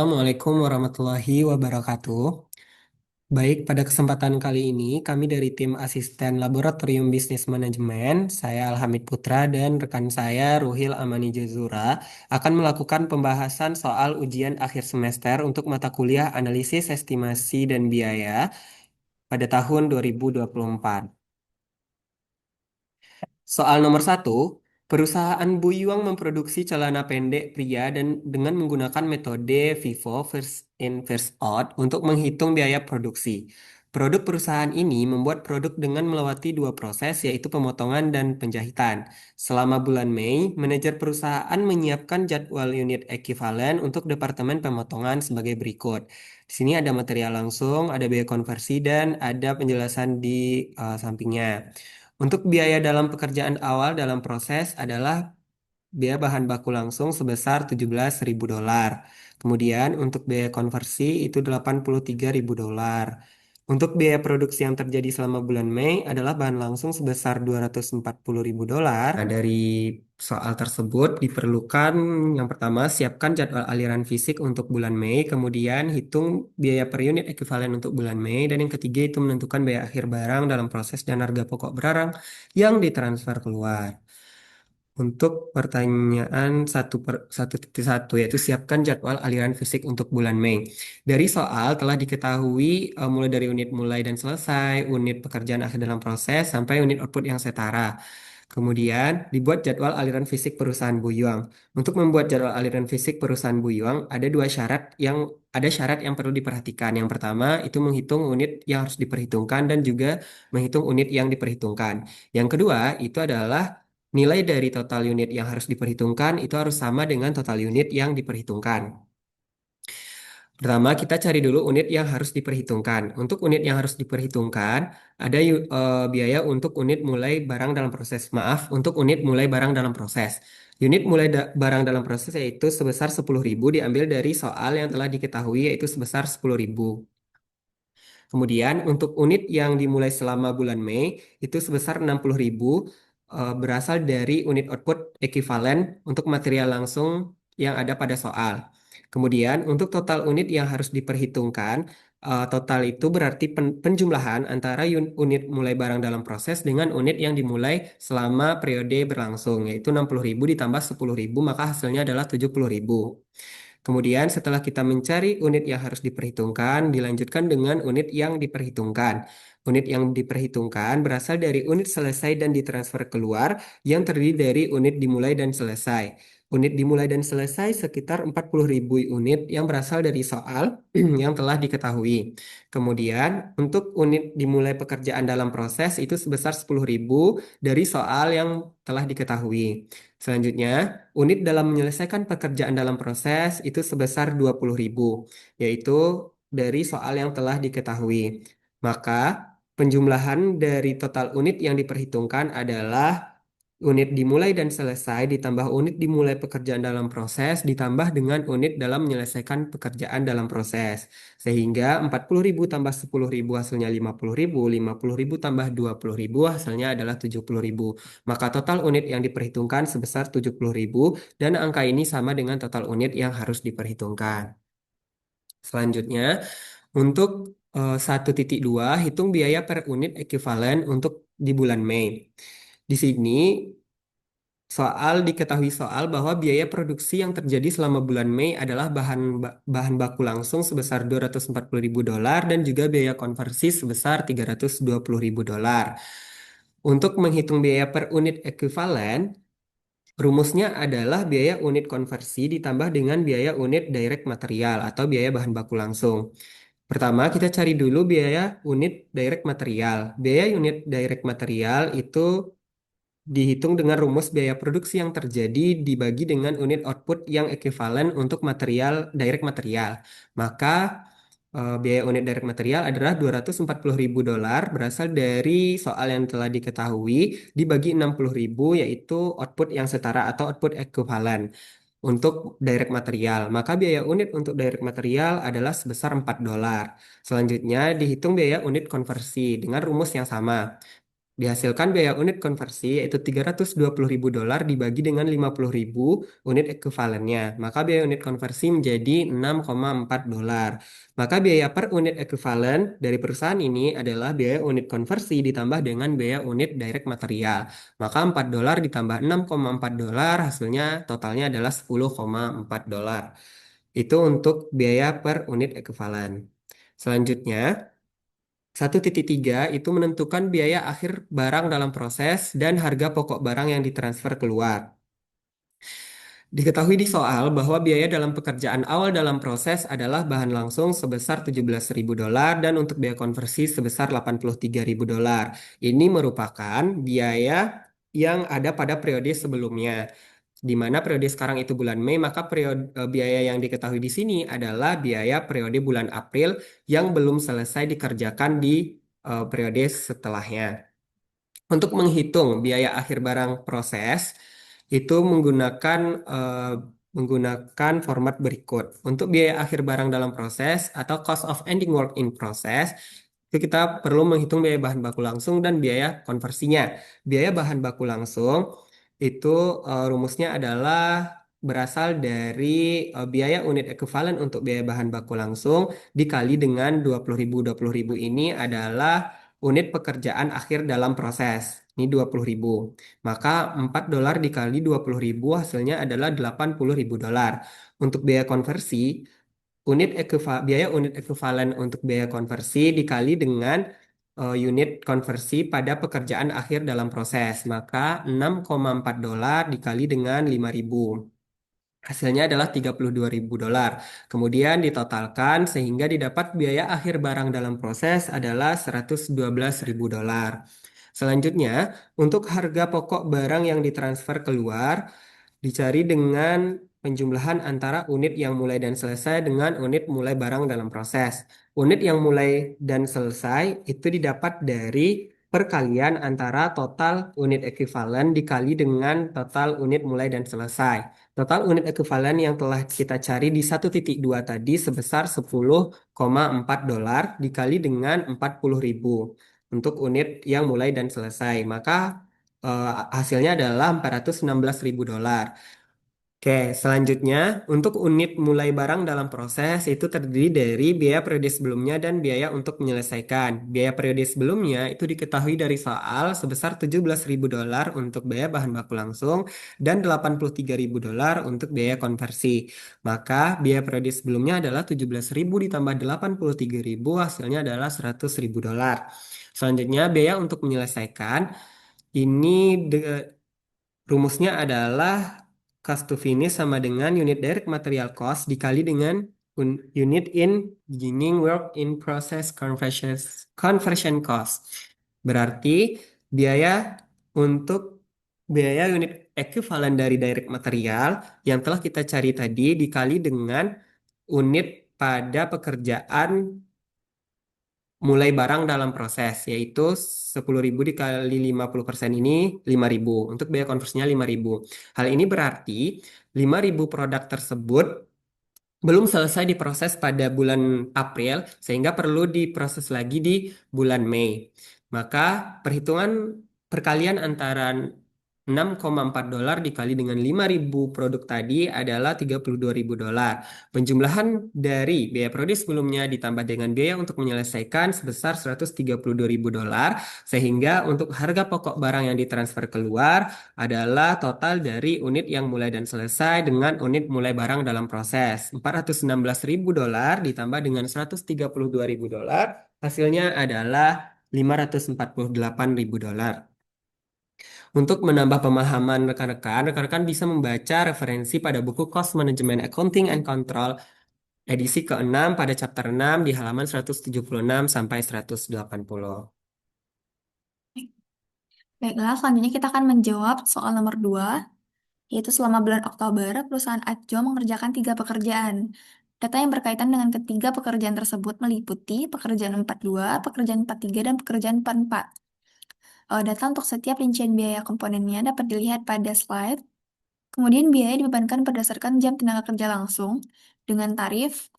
Assalamualaikum warahmatullahi wabarakatuh. Baik, pada kesempatan kali ini kami dari tim Asisten Laboratorium Bisnis Manajemen, saya Alhamid Putra dan rekan saya Ruhil Amani Jazura akan melakukan pembahasan soal ujian akhir semester untuk mata kuliah Analisis Estimasi dan Biaya pada tahun 2024. Soal nomor satu, perusahaan Buyuang memproduksi celana pendek pria dan dengan menggunakan metode FIFO first in first out untuk menghitung biaya produksi. Produk perusahaan ini membuat produk dengan melewati dua proses yaitu pemotongan dan penjahitan. Selama bulan Mei, manajer perusahaan menyiapkan jadwal unit ekuivalen untuk departemen pemotongan sebagai berikut. Di sini ada material langsung, ada biaya konversi dan ada penjelasan di sampingnya. Untuk biaya dalam pekerjaan awal dalam proses adalah biaya bahan baku langsung sebesar 17.000 dolar. Kemudian untuk biaya konversi itu 83.000 dolar. Untuk biaya produksi yang terjadi selama bulan Mei adalah bahan langsung sebesar 240.000 dolar. Nah, dari soal tersebut diperlukan yang pertama siapkan jadwal aliran fisik untuk bulan Mei, kemudian hitung biaya per unit ekuivalen untuk bulan Mei, dan yang ketiga itu menentukan biaya akhir barang dalam proses dan harga pokok barang yang ditransfer keluar. Untuk pertanyaan 1.1 yaitu siapkan jadwal aliran fisik untuk bulan Mei. Dari soal telah diketahui mulai dari unit mulai dan selesai, unit pekerjaan akhir dalam proses, sampai unit output yang setara. Kemudian dibuat jadwal aliran fisik perusahaan Buyuang. Untuk membuat jadwal aliran fisik perusahaan Buyuang ada syarat yang perlu diperhatikan. Yang pertama itu menghitung unit yang harus diperhitungkan dan juga menghitung unit yang diperhitungkan. Yang kedua itu adalah nilai dari total unit yang harus diperhitungkan itu harus sama dengan total unit yang diperhitungkan. Pertama, kita cari dulu unit yang harus diperhitungkan. Untuk unit yang harus diperhitungkan, ada biaya untuk unit mulai barang dalam proses. Maaf, untuk unit mulai barang dalam proses. Unit mulai barang dalam proses yaitu sebesar 10.000 diambil dari soal yang telah diketahui yaitu sebesar 10.000. Kemudian untuk unit yang dimulai selama bulan Mei itu sebesar 60.000 berasal dari unit output ekuivalen untuk material langsung yang ada pada soal. Kemudian untuk total unit yang harus diperhitungkan, total itu berarti penjumlahan antara unit mulai barang dalam proses dengan unit yang dimulai selama periode berlangsung, yaitu 60.000 ditambah 10.000 maka hasilnya adalah 70.000. Kemudian setelah kita mencari unit yang harus diperhitungkan, dilanjutkan dengan unit yang diperhitungkan. Unit yang diperhitungkan berasal dari unit selesai dan ditransfer keluar yang terdiri dari unit dimulai dan selesai. Unit dimulai dan selesai sekitar 40.000 unit yang berasal dari soal yang telah diketahui. Kemudian untuk unit dimulai pekerjaan dalam proses itu sebesar 10.000 dari soal yang telah diketahui. Selanjutnya, unit dalam menyelesaikan pekerjaan dalam proses itu sebesar 20.000, yaitu dari soal yang telah diketahui. Maka, penjumlahan dari total unit yang diperhitungkan adalah unit dimulai dan selesai ditambah unit dimulai pekerjaan dalam proses ditambah dengan unit dalam menyelesaikan pekerjaan dalam proses. Sehingga 40.000 tambah 10.000 hasilnya 50.000, 50.000 tambah 20.000 hasilnya adalah 70.000. Maka total unit yang diperhitungkan sebesar 70.000 dan angka ini sama dengan total unit yang harus diperhitungkan. Selanjutnya, untuk 1.2 hitung biaya per unit ekuivalen untuk di bulan Mei. Di sini diketahui soal bahwa biaya produksi yang terjadi selama bulan Mei adalah bahan baku langsung sebesar 240.000 dolar dan juga biaya konversi sebesar 320.000 dolar. Untuk menghitung biaya per unit ekuivalen, rumusnya adalah biaya unit konversi ditambah dengan biaya unit direct material atau biaya bahan baku langsung. Pertama, kita cari dulu biaya unit direct material. Biaya unit direct material itu dihitung dengan rumus biaya produksi yang terjadi dibagi dengan unit output yang ekuivalen untuk direct material. Maka biaya unit direct material adalah 240.000 dolar berasal dari soal yang telah diketahui dibagi 60.000 yaitu output yang setara atau output ekuivalen untuk direct material. Maka biaya unit untuk direct material adalah sebesar 4 dolar. Selanjutnya dihitung biaya unit konversi dengan rumus yang sama. Dihasilkan biaya unit konversi yaitu $320.000 dibagi dengan 50.000 unit ekuivalennya. Maka biaya unit konversi menjadi $6,4. Maka biaya per unit ekuivalen dari perusahaan ini adalah biaya unit konversi ditambah dengan biaya unit direct material. Maka $4 ditambah $6,4 hasilnya totalnya adalah $10,4. Itu untuk biaya per unit ekuivalen. Selanjutnya, 1.3 itu menentukan biaya akhir barang dalam proses dan harga pokok barang yang ditransfer keluar. Diketahui di soal bahwa biaya dalam pekerjaan awal dalam proses adalah bahan langsung sebesar $17.000 dan untuk biaya konversi sebesar $83.000. Ini merupakan biaya yang ada pada periode sebelumnya. Di mana periode sekarang itu bulan Mei, maka biaya yang diketahui di sini adalah biaya periode bulan April yang belum selesai dikerjakan di periode setelahnya. Untuk menghitung biaya akhir barang proses itu menggunakan format berikut. Untuk biaya akhir barang dalam proses atau cost of ending work in process itu kita perlu menghitung biaya bahan baku langsung dan biaya konversinya. Biaya bahan baku langsung itu rumusnya adalah berasal dari biaya unit ekuivalen untuk biaya bahan baku langsung dikali dengan 20.000 ini adalah unit pekerjaan akhir dalam proses. Ini 20.000. Maka $4 dikali 20.000 hasilnya adalah $80.000. Untuk biaya konversi, biaya unit ekuivalen untuk biaya konversi dikali dengan unit konversi pada pekerjaan akhir dalam proses. Maka $6,4 dikali dengan 5.000. Hasilnya adalah $32.000. Kemudian ditotalkan sehingga didapat biaya akhir barang dalam proses adalah $112.000. Selanjutnya, untuk harga pokok barang yang ditransfer keluar, dicari dengan penjumlahan antara unit yang mulai dan selesai dengan unit mulai barang dalam proses. Unit yang mulai dan selesai itu didapat dari perkalian antara total unit ekuivalen dikali dengan total unit mulai dan selesai. Total unit ekuivalen yang telah kita cari di 1.2 tadi sebesar $10,4 dikali dengan 40.000 untuk unit yang mulai dan selesai. Maka hasilnya adalah $416.000. Oke, selanjutnya untuk unit mulai barang dalam proses itu terdiri dari biaya periode sebelumnya dan biaya untuk menyelesaikan. Biaya periode sebelumnya itu diketahui dari soal sebesar $17.000 untuk biaya bahan baku langsung dan $83.000 untuk biaya konversi. Maka biaya periode sebelumnya adalah 17.000 ditambah 83.000 hasilnya adalah $100.000. Selanjutnya biaya untuk menyelesaikan ini rumusnya adalah cost to finish sama dengan unit direct material cost dikali dengan unit in beginning work in process conversion cost. Berarti biaya untuk biaya unit ekuivalen dari direct material yang telah kita cari tadi dikali dengan unit pada pekerjaan mulai barang dalam proses, yaitu 10.000 dikali 50% ini 5.000. Untuk biaya konversinya 5.000. Hal ini berarti 5.000 produk tersebut belum selesai diproses pada bulan April, sehingga perlu diproses lagi di bulan Mei. Maka perhitungan perkalian antara $6,4 dikali dengan 5.000 produk tadi adalah $32.000. Penjumlahan dari biaya produksi sebelumnya ditambah dengan biaya untuk menyelesaikan sebesar $132.000, sehingga untuk harga pokok barang yang ditransfer keluar adalah total dari unit yang mulai dan selesai dengan unit mulai barang dalam proses. $416.000 ditambah dengan $132.000, hasilnya adalah $548.000. Untuk menambah pemahaman rekan-rekan, rekan-rekan bisa membaca referensi pada buku Cost Management Accounting and Control edisi ke-6 pada chapter 6 di halaman 176 sampai 180. Baiklah, selanjutnya kita akan menjawab soal nomor 2, yaitu selama bulan Oktober, perusahaan Atjo mengerjakan 3 pekerjaan. Data yang berkaitan dengan ketiga pekerjaan tersebut meliputi pekerjaan 42, pekerjaan 43, dan pekerjaan 44. Data untuk setiap rincian biaya komponennya dapat dilihat pada slide. Kemudian biaya dibebankan berdasarkan jam tenaga kerja langsung dengan tarif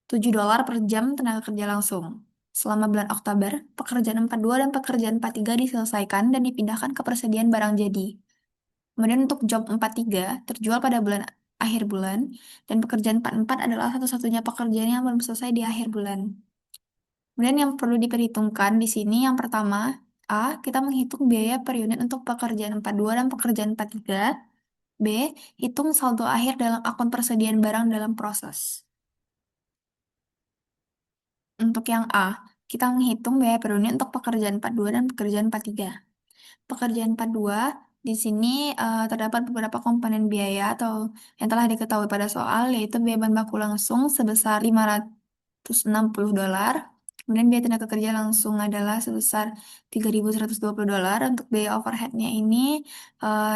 $7 per jam tenaga kerja langsung. Selama bulan Oktober, pekerjaan 42 dan pekerjaan 43 diselesaikan dan dipindahkan ke persediaan barang jadi. Kemudian untuk job 43 terjual pada bulan akhir bulan, dan pekerjaan 44 adalah satu-satunya pekerjaan yang belum selesai di akhir bulan. Kemudian yang perlu diperhitungkan di sini yang pertama, A, kita menghitung biaya per unit untuk pekerjaan 42 dan pekerjaan 43. B, hitung saldo akhir dalam akun persediaan barang dalam proses. Untuk yang A, kita menghitung biaya per unit untuk pekerjaan 42 dan pekerjaan 43. Pekerjaan 42 di sini terdapat beberapa komponen biaya atau yang telah diketahui pada soal, yaitu biaya bahan baku langsung sebesar $560. Kemudian biaya tenaga kerja langsung adalah sebesar $3.120. Untuk biaya overheadnya ini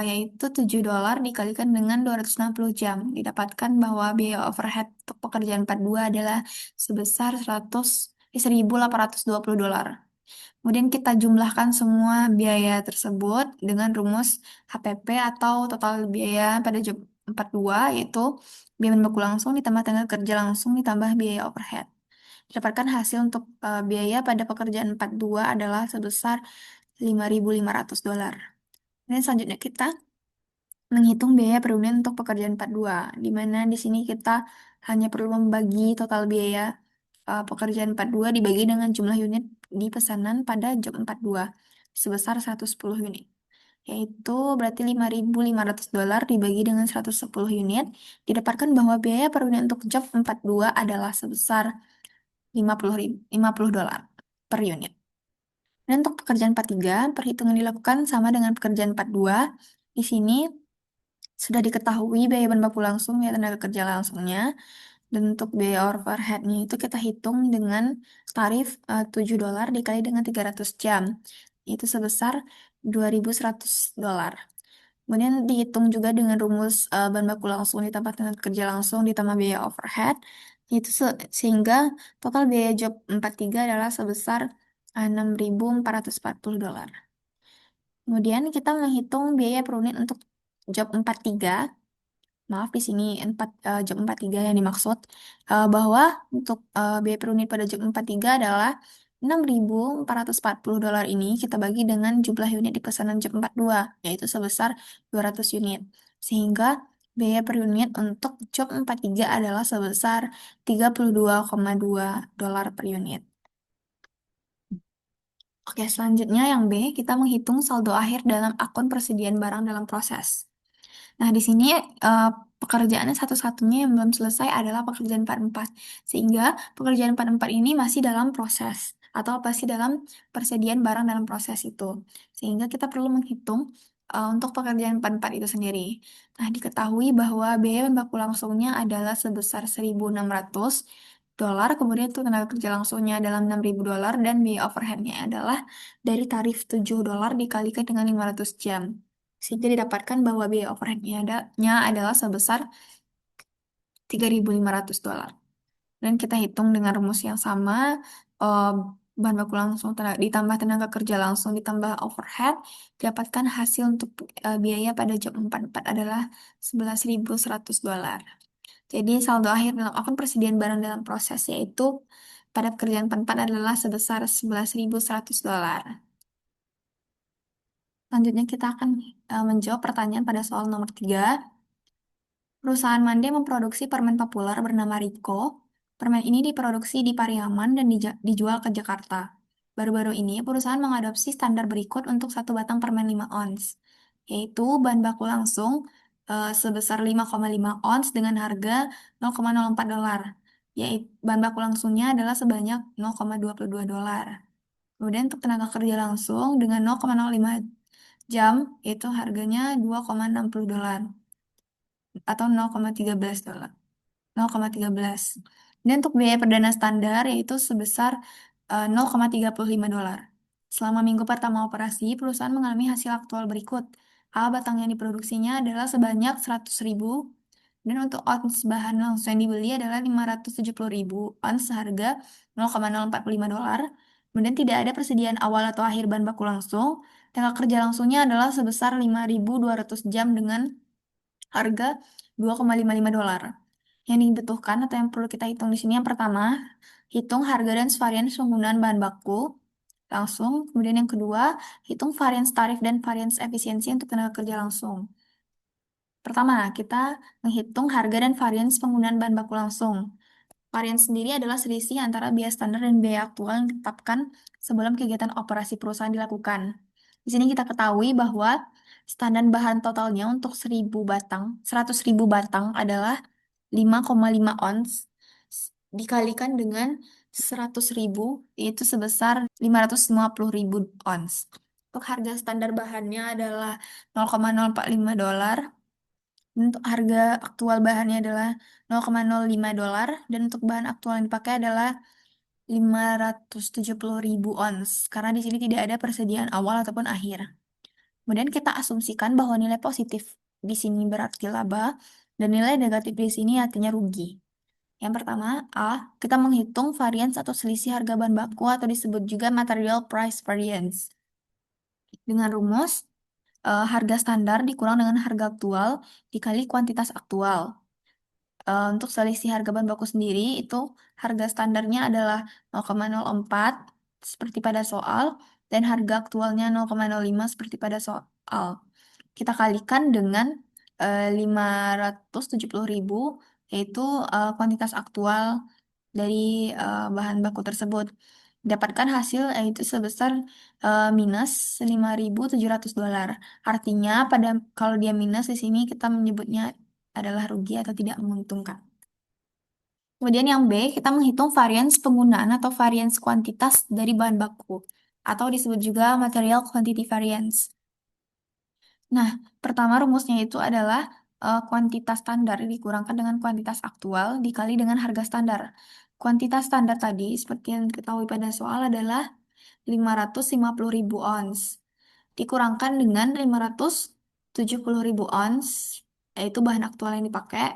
yaitu $7 dikalikan dengan 260 jam. Didapatkan bahwa biaya overhead untuk pekerjaan 42 adalah sebesar 1.820 dolar. Kemudian kita jumlahkan semua biaya tersebut dengan rumus HPP atau total biaya pada job 42, yaitu biaya bahan baku langsung ditambah tenaga kerja langsung ditambah biaya overhead. Dapatkan hasil untuk biaya pada pekerjaan 42 adalah sebesar $5.500. Dan selanjutnya kita menghitung biaya per unit untuk pekerjaan 42, di mana di sini kita hanya perlu membagi total biaya pekerjaan 42 dibagi dengan jumlah unit di pesanan pada job 42 sebesar 110 unit. Yaitu berarti $5.500 dibagi dengan 110 unit, didapatkan bahwa biaya per unit untuk job 42 adalah sebesar 50 dolar per unit. Dan untuk pekerjaan 43, perhitungan dilakukan sama dengan pekerjaan 42. Di sini sudah diketahui biaya bahan baku langsung ya tenaga kerja langsungnya, dan untuk biaya overheadnya itu kita hitung dengan tarif $7 dikali dengan 300 jam, itu sebesar $2.100. Kemudian dihitung juga dengan rumus bahan baku langsung ditambah tenaga kerja langsung ditambah biaya overhead, itu sehingga total biaya job 43 adalah sebesar $6.440. Kemudian kita menghitung biaya per unit untuk job 43. Maaf, di sini job 43 yang dimaksud, bahwa untuk biaya per unit pada job 43 adalah $6.440 ini kita bagi dengan jumlah unit di pesanan job 42, yaitu sebesar 200 unit. Sehingga biaya per unit untuk job 43 adalah sebesar $32,2 per unit. Oke, selanjutnya yang B, kita menghitung saldo akhir dalam akun persediaan barang dalam proses. Nah, di sini eh, pekerjaannya satu-satunya yang belum selesai adalah pekerjaan 44. Sehingga pekerjaan 44 ini masih dalam proses atau masih dalam persediaan barang dalam proses itu. Sehingga kita perlu menghitung untuk pekerjaan 44 itu sendiri. Nah, diketahui bahwa biaya bahan baku langsungnya adalah sebesar $1.600. Kemudian itu tenaga kerja langsungnya adalah $6.000 dan biaya overheadnya adalah dari tarif $7 dikalikan dengan 500 jam. Sehingga didapatkan bahwa biaya overhead-nya adalah sebesar $3.500. Dan kita hitung dengan rumus yang sama, eh, bahan baku langsung ditambah tenaga kerja langsung ditambah overhead, didapatkan hasil untuk biaya pada job 44 adalah $11.100. Jadi saldo akhir dalam akun persediaan barang dalam proses yaitu pada pekerjaan 44 adalah sebesar $11.100. Selanjutnya kita akan menjawab pertanyaan pada soal nomor 3. Perusahaan Mande memproduksi permen populer bernama Riko. Permen ini diproduksi di Pariaman dan dijual ke Jakarta. Baru-baru ini, perusahaan mengadopsi standar berikut untuk satu batang permen 5 ons, yaitu bahan baku langsung sebesar 5,5 ons dengan harga $0,04. Yaitu bahan baku langsungnya adalah sebanyak $0,22. Kemudian untuk tenaga kerja langsung dengan 0,05 jam, yaitu harganya $2,60 atau $0,13. 0,13. Dan untuk biaya perdana standar yaitu sebesar $0,35. Selama minggu pertama operasi, perusahaan mengalami hasil aktual berikut. A, batang yang diproduksinya adalah sebanyak 100.000, dan untuk ons bahan langsung yang dibeli adalah 570.000 ons seharga $0,045. Kemudian tidak ada persediaan awal atau akhir bahan baku langsung. Tenaga kerja langsungnya adalah sebesar 5.200 jam dengan harga $2,55. Yang dibutuhkan atau yang perlu kita hitung di sini yang pertama, hitung harga dan varians penggunaan bahan baku langsung. Kemudian yang kedua, hitung varians tarif dan varians efisiensi untuk tenaga kerja langsung. Pertama, kita menghitung harga dan varians penggunaan bahan baku langsung. Varians sendiri adalah selisih antara biaya standar dan biaya aktual yang ditetapkan sebelum kegiatan operasi perusahaan dilakukan. Di sini kita ketahui bahwa standar bahan totalnya untuk 100.000 batang adalah 5,5 ons dikalikan dengan 100.000 yaitu sebesar 550.000 ons. Untuk harga standar bahannya adalah 0,045 dolar. Untuk harga aktual bahannya adalah 0,05 dolar dan untuk bahan aktual yang dipakai adalah 570.000 ons karena di sini tidak ada persediaan awal ataupun akhir. Kemudian kita asumsikan bahwa nilai positif di sini berarti laba dan nilai negatif di sini artinya rugi. Yang pertama, A, kita menghitung varians atau selisih harga bahan baku atau disebut juga material price variance. Dengan rumus, harga standar dikurang dengan harga aktual dikali kuantitas aktual. Untuk selisih harga bahan baku sendiri itu harga standarnya adalah 0,04 seperti pada soal dan harga aktualnya 0,05 seperti pada soal. Kita kalikan dengan 570.000 yaitu kuantitas aktual dari bahan baku tersebut. Dapatkan hasil yaitu sebesar minus 5.700 dolar. Artinya pada kalau dia minus di sini kita menyebutnya adalah rugi atau tidak menguntungkan. Kemudian yang B, kita menghitung varians penggunaan atau varians kuantitas dari bahan baku atau disebut juga material quantity variance. Nah, pertama rumusnya itu adalah kuantitas standar dikurangkan dengan kuantitas aktual dikali dengan harga standar. Kuantitas standar tadi, seperti yang diketahui pada soal adalah 550.000 ons. Dikurangkan dengan 570.000 ons, yaitu bahan aktual yang dipakai.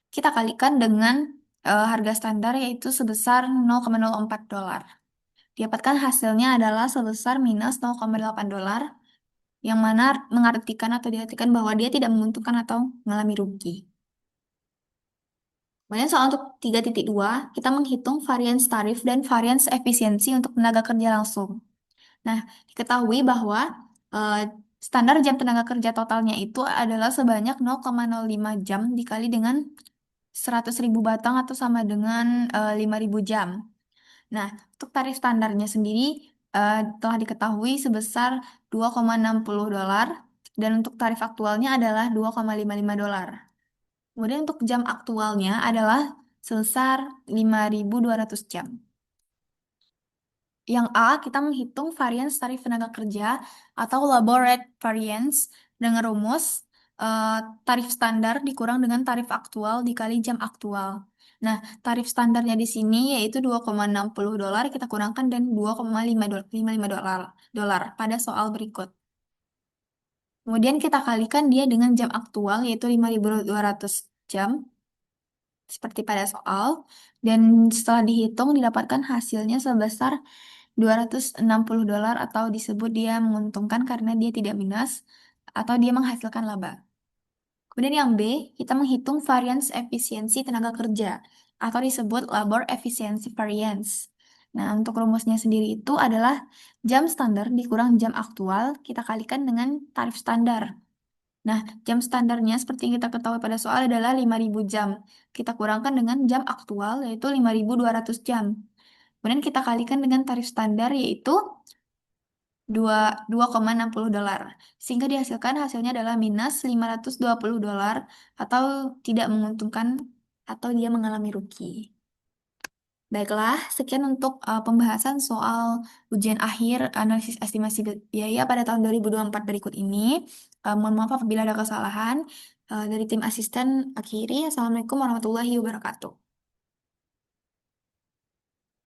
Kita kalikan dengan harga standar yaitu sebesar 0,04 dolar. Dapatkan hasilnya adalah sebesar minus 0,8 dolar yang mana mengartikan atau diartikan bahwa dia tidak menguntungkan atau mengalami rugi. Kemudian soal untuk 3.2, kita menghitung varians tarif dan varians efisiensi untuk tenaga kerja langsung. Nah, diketahui bahwa eh, standar jam tenaga kerja totalnya itu adalah sebanyak 0,05 jam dikali dengan 100.000 batang atau sama dengan 5.000 jam. Nah, untuk tarif standarnya sendiri telah diketahui sebesar 2,60 dolar dan untuk tarif aktualnya adalah 2,55 dolar. Kemudian untuk jam aktualnya adalah sebesar 5.200 jam. Yang A, kita menghitung varians tarif tenaga kerja atau labor rate variance dengan rumus eh, tarif standar dikurang dengan tarif aktual dikali jam aktual. Nah, tarif standarnya di sini yaitu 2,60 dolar kita kurangkan dan 2,55 dolar pada soal berikut. Kemudian kita kalikan dia dengan jam aktual yaitu 5.200 jam seperti pada soal dan setelah dihitung didapatkan hasilnya sebesar 260 dolar atau disebut dia menguntungkan karena dia tidak minus atau dia menghasilkan laba. Kemudian yang B, kita menghitung varians efisiensi tenaga kerja atau disebut labor efficiency variance. Nah, untuk rumusnya sendiri itu adalah jam standar dikurang jam aktual kita kalikan dengan tarif standar. Nah, jam standarnya seperti yang kita ketahui pada soal adalah 5.000 jam. Kita kurangkan dengan jam aktual yaitu 5.200 jam. Kemudian kita kalikan dengan tarif standar yaitu 2,60 dolar. Sehingga dihasilkan hasilnya adalah minus 520 dolar atau tidak menguntungkan atau dia mengalami rugi. Baiklah, sekian untuk pembahasan soal ujian akhir analisis estimasi biaya pada tahun 2024 berikut ini. Mohon maaf apabila ada kesalahan. Dari tim asisten akhiri, Assalamualaikum warahmatullahi wabarakatuh.